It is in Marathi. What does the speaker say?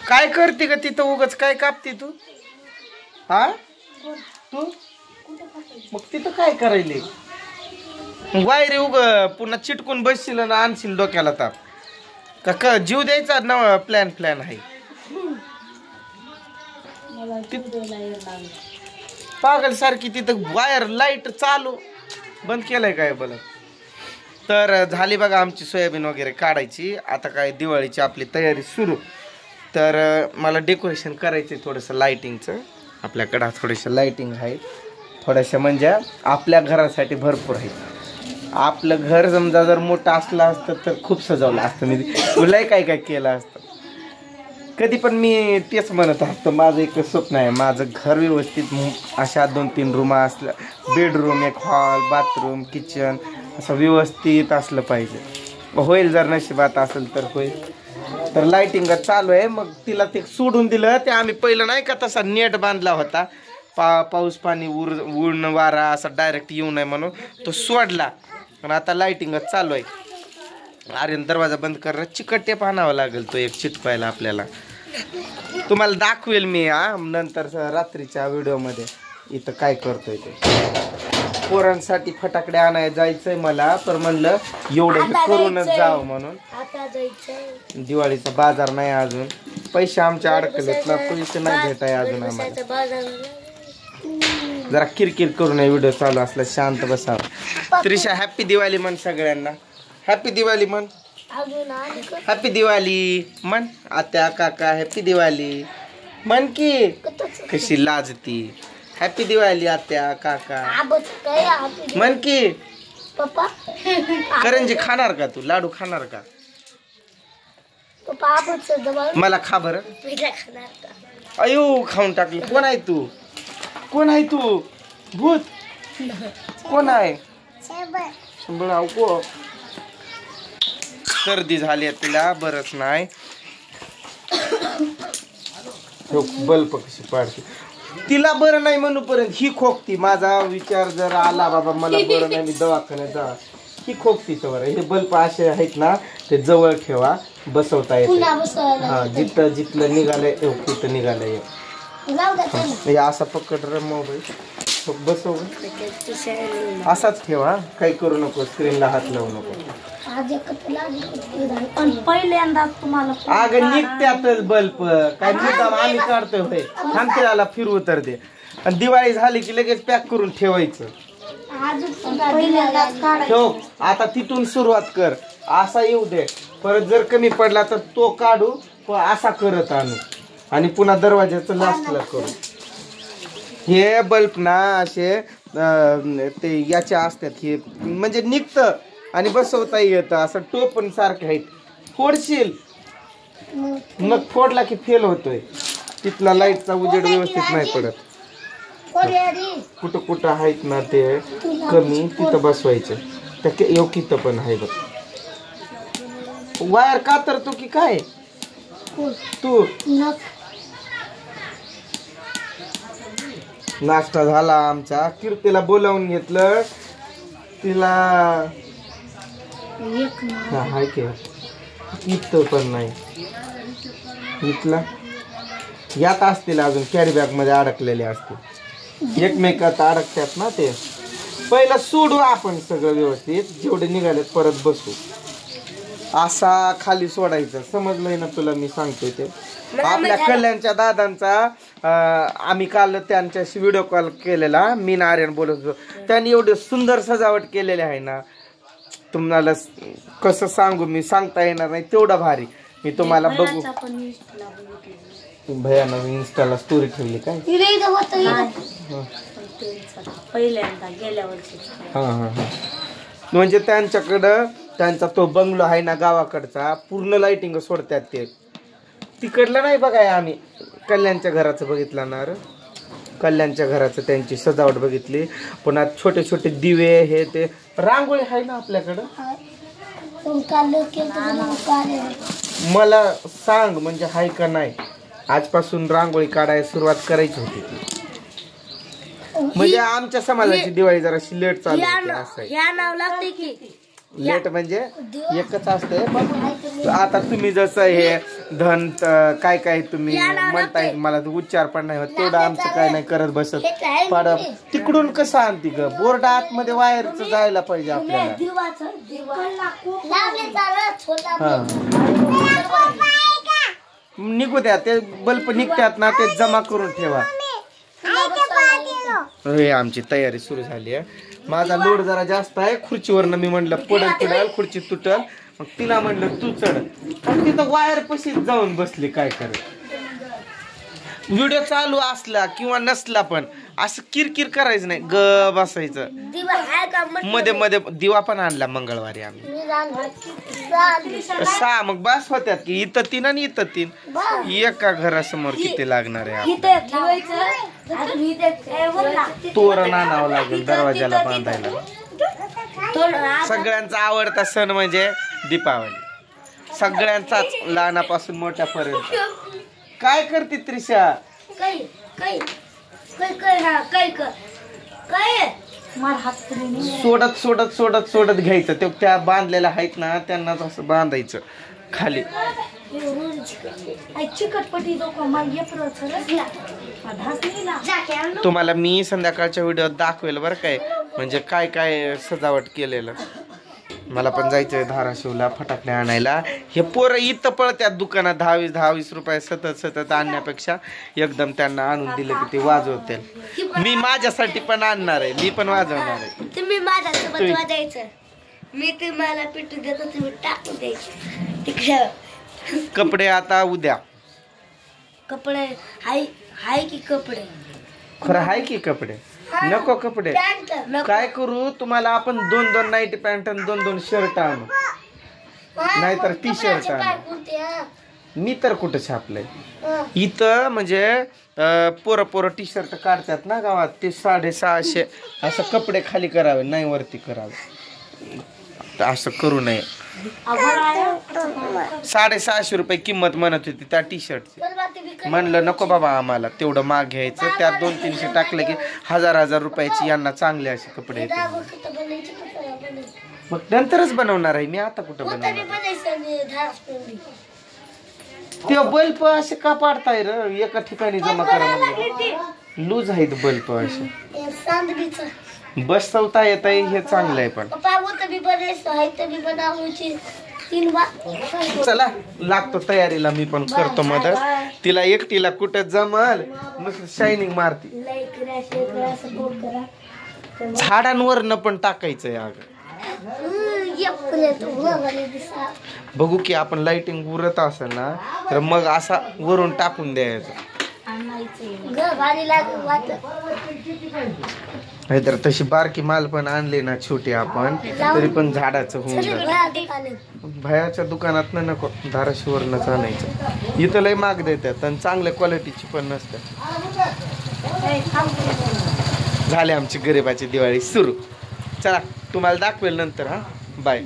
काय करते का तिथं उगाच काय कापते तू? हा तू मग तिथं काय करायले? वायरे उग पुन्हा चिटकून बसशील ना आणशील डोक्याला ताप का जीव द्यायचा ना? प्लॅन आहे पागल सारखी तिथं वायर लाईट चालू बंद केलाय काय बोला. तर झाली बघा आमची सोयाबीन वगैरे काढायची. आता काय दिवाळीची आपली तयारी सुरू. तर मला डेकोरेशन करायचं थोडंसं लाईटिंगचं. आपल्याकडं थोडंसं लाईटिंग आहे थोड्याशा म्हणजे आपल्या घरासाठी भरपूर आहे. आपलं घर समजा जर मोठं असलं असतं तर खूप सजवलं असतं. मी तुलाही काय काय केलं असतं. कधी पण मी तेच म्हणत असतो माझं एक स्वप्न आहे माझं घर व्यवस्थित अशा 2-3 रूम असलं बेडरूम एक हॉल बाथरूम किचन असं व्यवस्थित असलं पाहिजे. होईल जर नशिबात असेल तर होईल. तर लाईटिंग चालू आहे. मग तिला ते सोडून दिलं ते आम्ही पहिलं नाही का तसा नेट बांधला होता पाऊस पाणी उडणं वारा असा डायरेक्ट येऊ नये म्हणून तो सोडला. पण आता लाईटिंग चालू आहे. आर्यन दरवाजा बंद करणं चिकट टेप आणावं लागेल तो एक चिटकायला आपल्याला. तुम्हाला दाखवेल मी नंतर रात्रीच्या व्हिडिओमध्ये इथं काय करतोय ते. पोरांसाठी फटाकडे आणायला जायचंय मला तर म्हणलं एवढं करूनच जावं म्हणून. दिवाळीचा बाजार नाही अजून. पैसे आमच्या अडकलेत ना पैसे नाही भेटाय अजून आम्हाला. जरा किरकिर करू नये व्हिडिओ चालू असला शांत बसावं. त्रिशा हॅपी दिवाळी म्हण सगळ्यांना. हॅपी दिवाळी म्हण. हॅपी दिवाळी म्हण. आत्या काका हॅपी दिवाळी म्हण की. कशी लाजती. हॅपी दिवाळी आत्या काका म्हण की. करंजी खाणार का तू? लाडू खाणार का? मला खा बरं. अयो खाऊन टाकली. कोण आहे तू? कोण आहे तू? भूत कोण आहे? सर्दी झाली तिला बरंच नाही. बल्ब कशी पाडते. तिला बरं नाही म्हणूपर्यंत ही खोकती. माझा विचार जर आला बाबा मला बरं नाही मी दवाखान्यात जा ही खोकती. तर हे बल्ब असे आहेत ना ते जवळ ठेवा बसवता येते. हा जिथलं निघालंय तिथं निघालंय. हे असा पकड रे मोबाईल बसव असाच ठेवा. काही करू नको स्क्रीनला हात लावू नको. पहिल्यांदा तुम्हाला अग निघत्यातच बल्ब काय मुद्दाम आम्ही काढतोय होय. थांबते आला फिरवू तर दे. आणि दिवाळी झाली की लगेच पॅक करून ठेवायचं. ठेव. आता तिथून सुरुवात कर. असा येऊ दे. परत जर कमी पडला तर तो काढू असा करत आणू आणि पुन्हा दरवाजाचं लास्टला करू. हे बल्ब ना असे ते याच्या असतात हे म्हणजे निघतं आणि बसवता येतं. असं टोपण सारखं आहे. फोडशील मग फोडला की फेल होतोय. तिथला लाईटचा उजेड व्यवस्थित नाही पडत. कुठं कुठं आहेत ना ते कमी तिथं बसवायचं. त्या योग्य पण आहे बघ. वायर कातरतो की काय तू? नाश्ता झाला आमचा. कीर्तीला बोलावून घेतलं. तिला हाय की इथं पण नाही. इथला यात असतील अजून कॅरी बॅग मध्ये अडकलेले असतील. एकमेकात अडकतात ना ते. पहिला सोडू आपण सगळं व्यवस्थित. जेवढे निघालेत परत बसू. असा खाली सोडायचं. समजलंय ना तुला मी सांगतोय ते. आपल्या कल्याणच्या दादांचा आम्ही काल त्यांच्याशी व्हिडिओ कॉल केलेला. मी ना आर्यन बोलत होतो. त्यांनी एवढे सुंदर सजावट केलेली आहे ना तुम्हाला कसं सांगू मी सांगता येणार नाही तेवढा भारी. मी तुम्हाला बघू भयानक इंस्टाला स्टोरी ठेवली काय पहिल्यांदा गेल्या वर्षी. म्हणजे त्यांच्याकडं त्यांचा तो बंगलो आहे ना गावाकडचा पूर्ण लाइटिंग सोडतात ते. तिकडलं नाही बघाय आम्ही कल्याणच्या घराचं बघितलं ना. कल्याणच्या घराचं त्यांची सजावट बघितली. पुन्हा छोटे छोटे दिवे हे ते रांगोळी आहे ना आपल्याकडं. मला सांग म्हणजे हाय का नाही. आजपासून रांगोळी काढायला सुरुवात करायची होती ती. म्हणजे आमच्या समाजाची दिवाळी जरा लेट चालू होती असं आहे. लेट म्हणजे एकच असते. पण आता तुम्ही जसं हे धन काय काय तुम्ही म्हणताय, मला उच्चार पण नाही होत तेवढं आमचं काय नाही करत बसत. पण तिकडून कसं आणते ग, बोर्ड आतमध्ये वायरचं जायला पाहिजे आपल्याला. निघू द्या, ते बल्ब निघतात ना ते जमा करून ठेवा. हे आमची तयारी सुरू झाली आहे. माझा लोड जरा जास्त आहे, खुर्चीवरनं मी म्हणलं पडल खुर्ची तुटल. मग तिला म्हणलं तू चढ, पण तिथं वायर पशीच जाऊन बसली. काय करत व्हिडिओ चालू असला किंवा नसला पण असं किरकिर करायचं नाही, ग बसायचं. मध्ये मध्ये दिवा पण आणला मंगळवारी आम्ही 6. मग बस होत्यात की इथं 3 आणि इथं 3. एका घरासमोर किती लागणार आहे? तोरण आणावं लागेल दरवाजाला बांधायला. सगळ्यांचा आवडता सण म्हणजे दीपावली, सगळ्यांचाच लहानापासून मोठ्यापर्यंत. काय करते त्रिशा? सोडत सोडत सोडत सोडत घ्यायचं. ते त्या बांधलेल्या आहेत ना त्यांना असं बांधायचं खाली. तुम्हाला मी संध्याकाळच्या व्हिडिओत दाखवेल बरं काय, म्हणजे काय काय सजावट केलेलं. मला पण जायचंय धाराशिवला फटाकडे आणायला. हे पोरं इथं पळत्यात दुकानात 10-20 रुपये सतत आणण्यापेक्षा एकदम त्यांना आणून दिले की ते वाजवतील. मी माझ्यासाठी पण आणणार आहे, मी पण वाजवणार आहे. तुम्ही माझ्यासोबत वाजायचं, मी तुम्हाला पिटू देतो, तुम्ही टाकून द्यायचे. कपडे आता उद्या. कपडे हाय की कपडे? खरं हाय की कपडे? नको कपडे काय करू, तुम्हाला आपण 2 नाईटी पॅन्ट आणि 2 शर्ट आणू, नाहीतर टी शर्ट आणू. मी तर कुठं छापलंय इथं, म्हणजे पोरं टी शर्ट काढतात ना गावात, ते 650 असं कपडे खाली करावे, नाही वरती करावे. असं करू नये. 650 रुपये किंमत म्हणत होती त्या टी शर्टची. म्हणलं नको बाबा, आम्हाला तेवढं माग घ्यायचं. त्यात 200-300 टाकले की 1000 रुपयाची यांना चांगले असे कपडे येतात. मग नंतरच बनवणार आहे मी, आता कुठं बनवणार? ते बल्ब असे का पाडताय र, एका ठिकाणी जमा करा. लूज आहेत बल्ब असे, बसवता येत आहे, हे चांगलं आहे. पण चला लागतो तयारीला, मी पण करतो मदत. तिला एकटीला कुठं जमल, मग शायनिंग मारती. झाडांवर पण टाकायचंय. अगं बघू की आपण लाइटिंग उरत असेल ना तर मग असा वरून टाकून द्यायचं. नाहीतर तशी बारकी माल पण आणली ना छोटी आपण, तरी पण झाडाचं होऊन जात. बाहेरच्या दुकानात नको, धाराशिवरनच आणायचं. इथं लय माग देतात आणि चांगल्या क्वालिटीची पण नसते. झाले आमची गरिबाची दिवाळी सुरू. चला तुम्हाला दाखवेल नंतर. हा बाय.